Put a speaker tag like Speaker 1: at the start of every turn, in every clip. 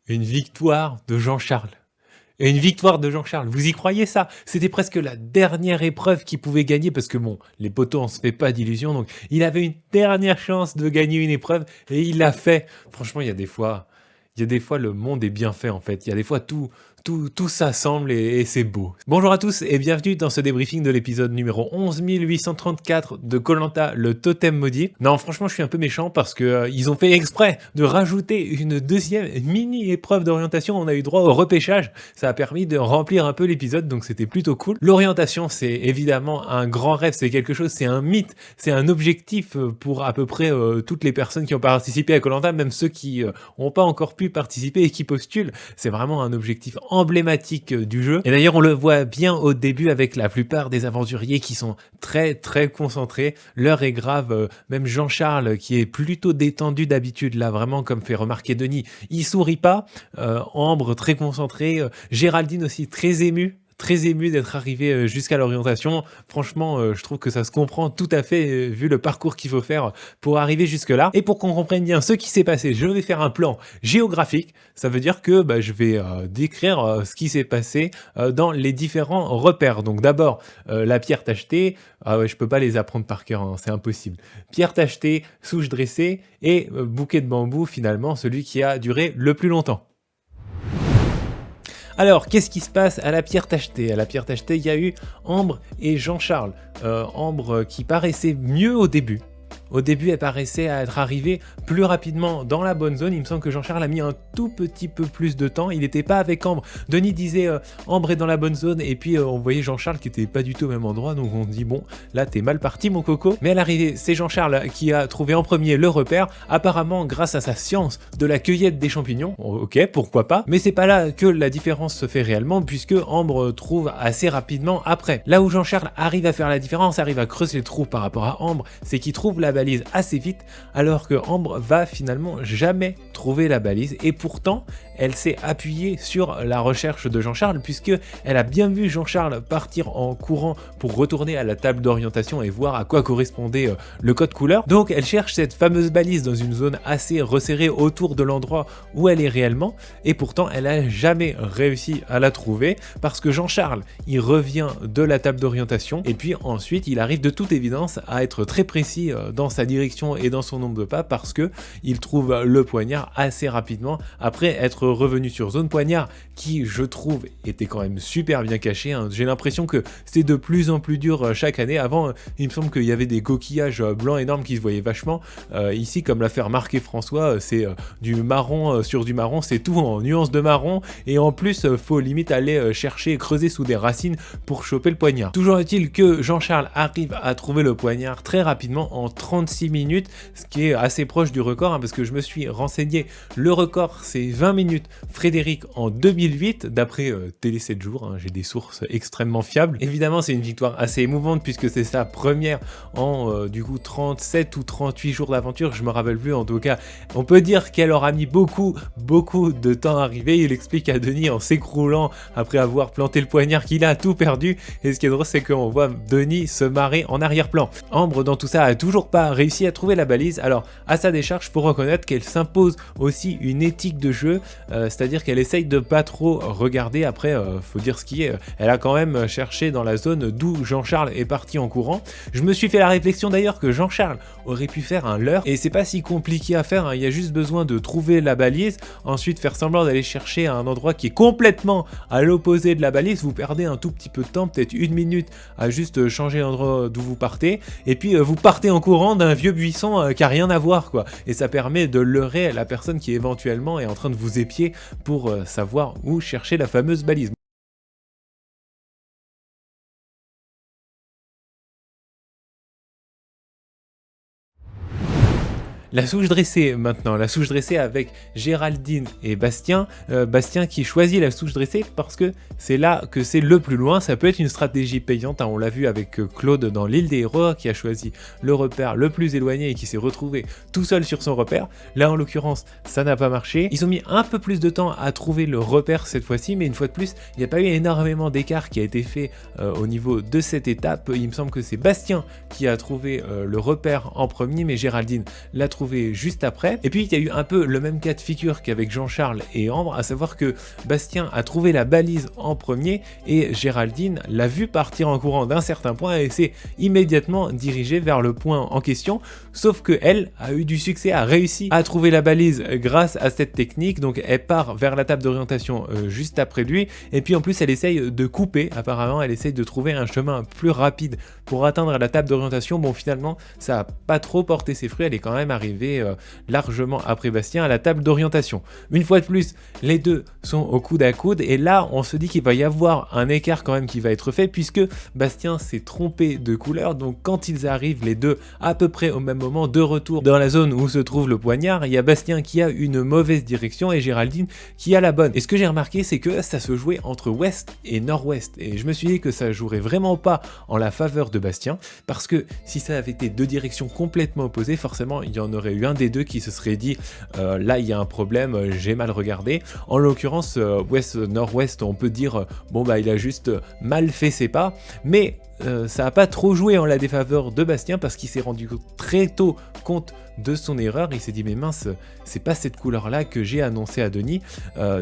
Speaker 1: Une victoire de Jean-Charles. Et une victoire de Jean-Charles, vous y croyez ça? C'était presque la dernière épreuve qu'il pouvait gagner parce que bon, les poteaux, on se fait pas d'illusions, donc il avait une dernière chance de gagner une épreuve et il l'a fait. Franchement, il y a des fois le monde est bien fait en fait. Il y a des fois tout s'assemble et c'est beau. Bonjour à tous et bienvenue dans ce débriefing de l'épisode numéro 11834 de koh le totem maudit. Non, franchement, je suis un peu méchant parce que ils ont fait exprès de rajouter une deuxième mini épreuve d'orientation. On a eu droit au repêchage. Ça a permis de remplir un peu l'épisode, donc c'était plutôt cool. L'orientation, c'est évidemment un grand rêve, c'est quelque chose, c'est un mythe, c'est un objectif pour à peu près toutes les personnes qui ont participé à koh, même ceux qui n'ont pas encore pu participer et qui postulent. C'est vraiment un objectif emblématique du jeu. Et d'ailleurs, on le voit bien au début avec la plupart des aventuriers qui sont très très concentrés. L'heure est grave. Même Jean-Charles, qui est plutôt détendu d'habitude, là, vraiment, comme fait remarquer Denis, il sourit pas. Ambre, très concentré. Géraldine aussi, très émue d'être arrivé jusqu'à l'orientation. Franchement, je trouve que ça se comprend tout à fait vu le parcours qu'il faut faire pour arriver jusque-là. Et pour qu'on comprenne bien ce qui s'est passé, je vais faire un plan géographique. Ça veut dire que je vais décrire ce qui s'est passé dans les différents repères. Donc d'abord, la pierre tachetée. Ah ouais, je peux pas les apprendre par cœur, hein, c'est impossible. Pierre tachetée, souche dressée et bouquet de bambou, finalement, celui qui a duré le plus longtemps. Alors, qu'est-ce qui se passe à la pierre tachetée? À la pierre tachetée, il y a eu Ambre et Jean-Charles. Ambre qui paraissait mieux au début. Au début, elle paraissait être arrivée plus rapidement dans la bonne zone. Il me semble que Jean-Charles a mis un tout petit peu plus de temps. Il n'était pas avec Ambre. Denis disait Ambre est dans la bonne zone. Et puis on voyait Jean-Charles qui était pas du tout au même endroit. Donc on dit bon, là t'es mal parti mon coco. Mais à l'arrivée, c'est Jean-Charles qui a trouvé en premier le repère. Apparemment grâce à sa science de la cueillette des champignons. Ok, pourquoi pas. Mais c'est pas là que la différence se fait réellement puisque Ambre trouve assez rapidement après. Là où Jean-Charles arrive à faire la différence, arrive à creuser le trou par rapport à Ambre, c'est qu'il trouve la balise assez vite alors que Ambre va finalement jamais trouver la balise et pourtant elle s'est appuyée sur la recherche de Jean-Charles puisque elle a bien vu Jean-Charles partir en courant pour retourner à la table d'orientation et voir à quoi correspondait le code couleur. Donc elle cherche cette fameuse balise dans une zone assez resserrée autour de l'endroit où elle est réellement et pourtant elle a jamais réussi à la trouver parce que Jean-Charles il revient de la table d'orientation et puis ensuite il arrive de toute évidence à être très précis dans sa direction et dans son nombre de pas parce que il trouve le poignard assez rapidement après être revenu sur zone poignard qui je trouve était quand même super bien caché, hein. J'ai l'impression que c'est de plus en plus dur chaque année. Avant il me semble qu'il y avait des coquillages blancs énormes qui se voyaient vachement. Ici comme l'a fait remarquer François, c'est du marron sur du marron, c'est tout en nuances de marron et en plus faut limite aller chercher et creuser sous des racines pour choper le poignard. Toujours est-il que Jean-Charles arrive à trouver le poignard très rapidement en 36 minutes, ce qui est assez proche du record hein, parce que je me suis renseigné, le record c'est 20 minutes Frédéric en 2008 d'après Télé 7 jours, hein, j'ai des sources extrêmement fiables. Évidemment c'est une victoire assez émouvante puisque c'est sa première en du coup 37 ou 38 jours d'aventure, je me rappelle plus, en tout cas on peut dire qu'elle aura mis beaucoup de temps à arriver. Il explique à Denis en s'écroulant après avoir planté le poignard qu'il a tout perdu et ce qui est drôle c'est qu'on voit Denis se marrer en arrière-plan. Ambre dans tout ça a toujours pas réussi à trouver la balise. Alors à sa décharge, faut reconnaître qu'elle s'impose aussi une éthique de jeu, c'est-à-dire qu'elle essaye de pas trop regarder. Après faut dire ce qui est, elle a quand même cherché dans la zone d'où Jean-Charles est parti en courant. Je me suis fait la réflexion d'ailleurs que Jean-Charles aurait pu faire un leurre et c'est pas si compliqué à faire, hein. Il y a juste besoin de trouver la balise, ensuite faire semblant d'aller chercher à un endroit qui est complètement à l'opposé de la balise. Vous perdez un tout petit peu de temps, peut-être une minute à juste changer l'endroit d'où vous partez et puis vous partez en courant d'un vieux buisson qui a rien à voir quoi, et ça permet de leurrer la personne qui éventuellement est en train de vous épier pour savoir où chercher la fameuse balise. La souche dressée maintenant, la souche dressée avec Géraldine et Bastien. Bastien qui choisit la souche dressée parce que c'est là que c'est le plus loin. Ça peut être une stratégie payante, hein. On l'a vu avec Claude dans l'île des héros qui a choisi le repère le plus éloigné et qui s'est retrouvé tout seul sur son repère. Là en l'occurrence ça n'a pas marché. Ils ont mis un peu plus de temps à trouver le repère cette fois-ci, mais une fois de plus il n'y a pas eu énormément d'écart qui a été fait au niveau de cette étape. Il me semble que c'est Bastien qui a trouvé le repère en premier, mais Géraldine l'a trouvé trouvé juste après. Et puis il y a eu un peu le même cas de figure qu'avec Jean-Charles et Ambre, à savoir que Bastien a trouvé la balise en premier et Géraldine l'a vu partir en courant d'un certain point et s'est immédiatement dirigée vers le point en question, sauf que elle a eu du succès, a réussi à trouver la balise grâce à cette technique, donc elle part vers la table d'orientation juste après lui, et puis en plus elle essaye de couper, apparemment elle essaye de trouver un chemin plus rapide pour atteindre la table d'orientation. Bon, finalement ça a pas trop porté ses fruits, elle est quand même arrivée largement après Bastien à la table d'orientation. Une fois de plus, les deux sont au coude à coude, et là on se dit qu'il va y avoir un écart quand même qui va être fait, puisque Bastien s'est trompé de couleur, donc quand ils arrivent les deux à peu près au même moment de retour dans la zone où se trouve le poignard, il y a Bastien qui a une mauvaise direction et Géraldine qui a la bonne. Et ce que j'ai remarqué, c'est que ça se jouait entre ouest et nord-ouest, et je me suis dit que ça jouerait vraiment pas en la faveur de Bastien, parce que si ça avait été deux directions complètement opposées, forcément il y en aurait eu un des deux qui se serait dit là il y a un problème, j'ai mal regardé. En l'occurrence ouest-nord-ouest, on peut dire bon bah il a juste mal fait ses pas, mais ça n'a pas trop joué en la défaveur de Bastien, parce qu'il s'est rendu très tôt compte de son erreur. Il s'est dit mais mince, c'est pas cette couleur là que j'ai annoncé à Denis.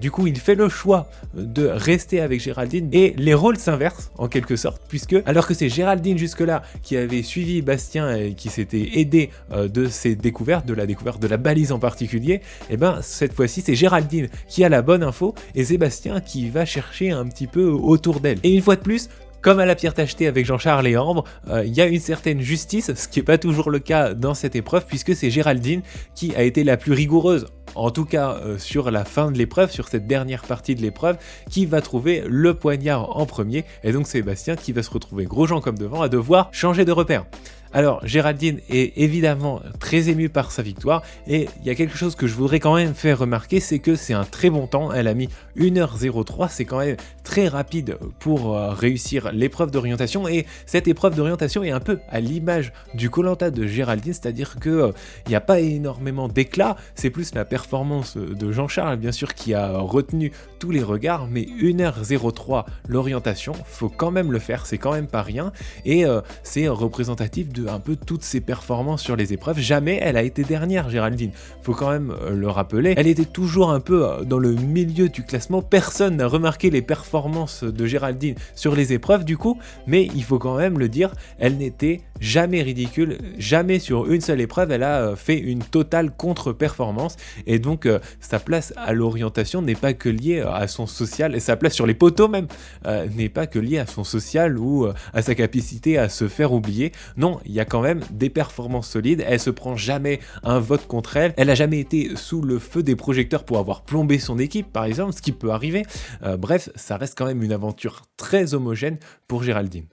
Speaker 1: Du coup il fait le choix de rester avec Géraldine, et les rôles s'inversent en quelque sorte, puisque alors que c'est Géraldine jusque là qui avait suivi Bastien et qui s'était aidé de ses découvertes, de la découverte de la balise en particulier, et ben cette fois-ci c'est Géraldine qui a la bonne info et c'est Bastien qui va chercher un petit peu autour d'elle. Et une fois de plus, comme à la pierre tachetée avec Jean-Charles et Ambre, il y a une certaine justice, ce qui n'est pas toujours le cas dans cette épreuve, puisque c'est Géraldine qui a été la plus rigoureuse, en tout cas sur la fin de l'épreuve, sur cette dernière partie de l'épreuve, qui va trouver le poignard en premier, et donc c'est Bastien qui va se retrouver gros Jean comme devant à devoir changer de repère. Alors Géraldine est évidemment très émue par sa victoire, et il y a quelque chose que je voudrais quand même faire remarquer, c'est que c'est un très bon temps. Elle a mis 1h03, c'est quand même très rapide pour réussir l'épreuve d'orientation, et cette épreuve d'orientation est un peu à l'image du Koh-Lanta de Géraldine, c'est-à-dire que il n'y a pas énormément d'éclat, c'est plus la performance de Jean-Charles bien sûr qui a retenu tous les regards, mais 1h03 l'orientation, faut quand même le faire, c'est quand même pas rien, et c'est représentatif de un peu toutes ses performances sur les épreuves. Jamais elle a été dernière, Géraldine, faut quand même le rappeler, elle était toujours un peu dans le milieu du classement, personne n'a remarqué les performances de Géraldine sur les épreuves du coup, mais il faut quand même le dire, elle n'était jamais ridicule, jamais sur une seule épreuve elle a fait une totale contre-performance, et donc sa place à l'orientation n'est pas que liée à son social, et sa place sur les poteaux même n'est pas que liée à son social ou à sa capacité à se faire oublier. Non, il y a quand même des performances solides, elle se prend jamais un vote contre elle, elle a jamais été sous le feu des projecteurs pour avoir plombé son équipe par exemple, ce qui peut arriver. Bref, ça reste quand même une aventure très homogène pour Géraldine.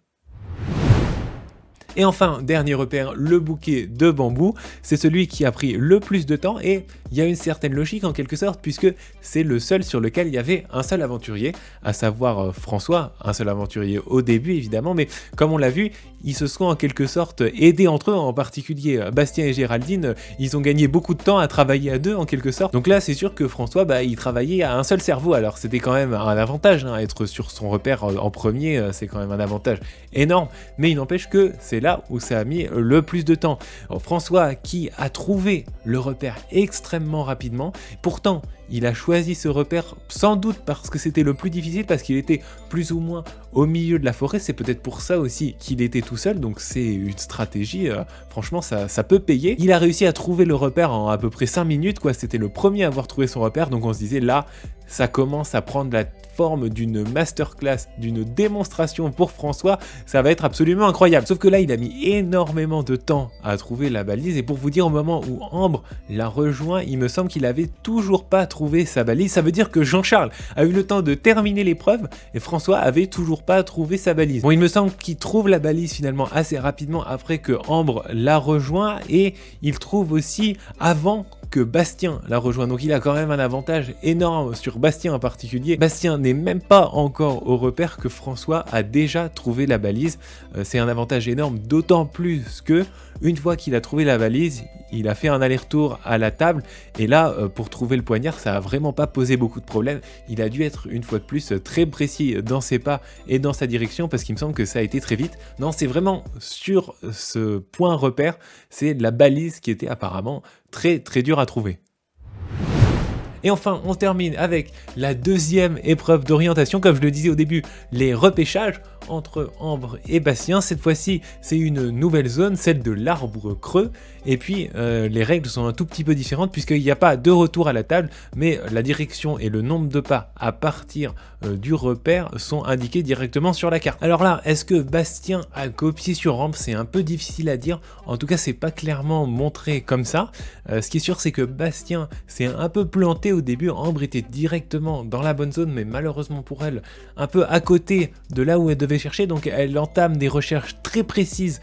Speaker 1: Et enfin, dernier repère, le bouquet de bambou, c'est celui qui a pris le plus de temps, et il y a une certaine logique en quelque sorte, puisque c'est le seul sur lequel il y avait un seul aventurier, à savoir François, un seul aventurier au début évidemment, mais comme on l'a vu, ils se sont en quelque sorte aidés entre eux, en particulier Bastien et Géraldine, ils ont gagné beaucoup de temps à travailler à deux en quelque sorte, donc là c'est sûr que François, il travaillait à un seul cerveau, alors c'était quand même un avantage, être sur son repère en premier, c'est quand même un avantage énorme, mais il n'empêche que c'est là où ça a mis le plus de temps. Alors, François qui a trouvé le repère extrêmement rapidement, pourtant il a choisi ce repère sans doute parce que c'était le plus difficile, parce qu'il était plus ou moins au milieu de la forêt, c'est peut-être pour ça aussi qu'il était tout seul, donc c'est une stratégie, franchement ça peut payer. Il a réussi à trouver le repère en à peu près 5 minutes, quoi. C'était le premier à avoir trouvé son repère, donc on se disait là, ça commence à prendre la forme d'une masterclass, d'une démonstration pour François, ça va être absolument incroyable. Sauf que là, il a mis énormément de temps à trouver la balise, et pour vous dire, au moment où Ambre l'a rejoint, il me semble qu'il avait toujours pas trouvé sa balise. Ça veut dire que Jean-Charles a eu le temps de terminer l'épreuve, et François avait toujours pas trouvé sa balise. Bon, il me semble qu'il trouve la balise finalement assez rapidement après que Ambre l'a rejoint, et il trouve aussi avant que Bastien la rejoint, donc il a quand même un avantage énorme sur Bastien en particulier. Bastien n'est même pas encore au repère que François a déjà trouvé la balise, c'est un avantage énorme, d'autant plus que une fois qu'il a trouvé la balise, il a fait un aller-retour à la table, et là pour trouver le poignard ça a vraiment pas posé beaucoup de problèmes. Il a dû être une fois de plus très précis dans ses pas et dans sa direction, parce qu'il me semble que ça a été très vite. Non, c'est vraiment sur ce point repère, c'est la balise qui était apparemment très très dur à trouver. Et enfin, on termine avec la deuxième épreuve d'orientation. Comme je le disais au début, les repêchages entre Ambre et Bastien. Cette fois-ci, c'est une nouvelle zone, celle de l'arbre creux. Et puis, les règles sont un tout petit peu différentes puisqu'il n'y a pas de retour à la table, mais la direction et le nombre de pas à partir du repère sont indiqués directement sur la carte. Alors là, est-ce que Bastien a copié sur Ambre? C'est un peu difficile à dire. En tout cas, c'est pas clairement montré comme ça. Ce qui est sûr, c'est que Bastien s'est un peu planté au début. Ambre était directement dans la bonne zone, mais malheureusement pour elle, un peu à côté de là où elle devait chercher. Donc elle entame des recherches très précises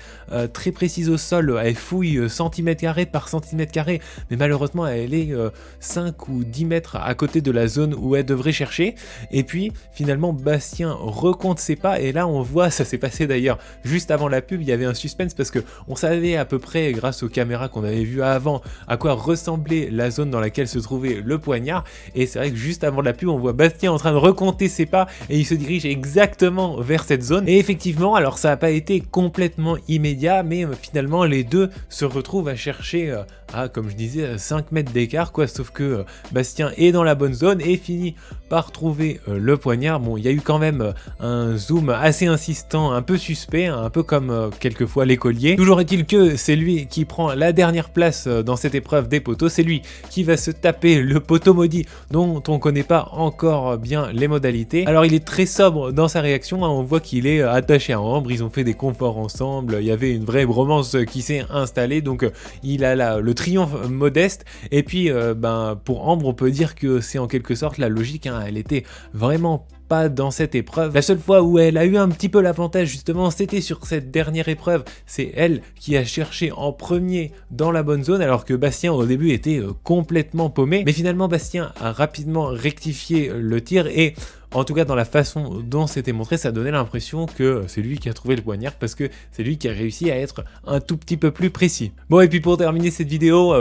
Speaker 1: au sol. Elle fouille centimètre carré par centimètre carré, mais malheureusement elle est 5 ou 10 mètres à côté de la zone où elle devrait chercher. Et puis finalement Bastien recompte ses pas, et là on voit, ça s'est passé d'ailleurs juste avant la pub, il y avait un suspense parce que on savait à peu près grâce aux caméras qu'on avait vu avant à quoi ressemblait la zone dans laquelle se trouvait le poignard. Et c'est vrai que juste avant la pub, on voit Bastien en train de recompter ses pas et il se dirige exactement vers cette zone. Et effectivement, alors ça n'a pas été complètement immédiat, mais finalement les deux se retrouvent à chercher à, comme je disais, 5 mètres d'écart, quoi. Sauf que Bastien est dans la bonne zone et finit par trouver le poignard. Bon, il y a eu quand même un zoom assez insistant, un peu suspect, un peu comme quelquefois l'écolier. Toujours est-il que c'est lui qui prend la dernière place dans cette épreuve des poteaux. C'est lui qui va se taper le poteau maudit dont on connaît pas encore bien les modalités. Alors il est très sobre dans sa réaction, hein. On voit qu'il est attaché à Ambre, ils ont fait des conforts ensemble, il y avait une vraie bromance qui s'est installée, donc il a là le triomphe modeste. Et puis pour Ambre, on peut dire que c'est en quelque sorte la logique, hein. Elle était vraiment pas dans cette épreuve. La seule fois où elle a eu un petit peu l'avantage justement, c'était sur cette dernière épreuve. C'est elle qui a cherché en premier dans la bonne zone, alors que Bastien au début était complètement paumé. Mais finalement Bastien a rapidement rectifié le tir, et en tout cas dans la façon dont c'était montré, ça donnait l'impression que c'est lui qui a trouvé le poignard, parce que c'est lui qui a réussi à être un tout petit peu plus précis. Bon, et puis pour terminer cette vidéo,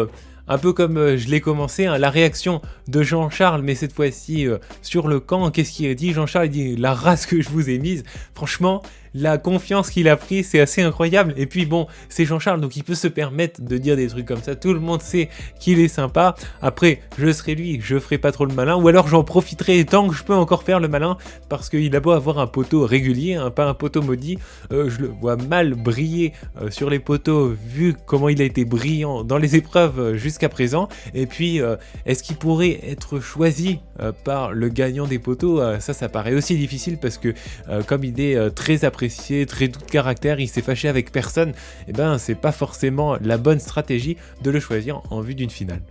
Speaker 1: un peu comme je l'ai commencé, hein, la réaction de Jean-Charles, mais cette fois-ci sur le camp. Qu'est-ce qu'il a dit? Jean-Charles dit: la race que je vous ai mise. Franchement, la confiance qu'il a pris, c'est assez incroyable. Et puis bon, c'est Jean-Charles, donc il peut se permettre de dire des trucs comme ça. Tout le monde sait qu'il est sympa. Après, je serai lui, je ferai pas trop le malin, ou alors j'en profiterai tant que je peux encore faire le malin, parce qu'il a beau avoir un poteau régulier, hein, pas un poteau maudit, je le vois mal briller sur les poteaux, vu comment il a été brillant dans les épreuves jusqu'à présent. Et puis, est-ce qu'il pourrait être choisi par le gagnant des poteaux? Ça paraît aussi difficile, parce que comme il est très apprécié, très doux de caractère, il s'est fâché avec personne, et ben c'est pas forcément la bonne stratégie de le choisir en vue d'une finale.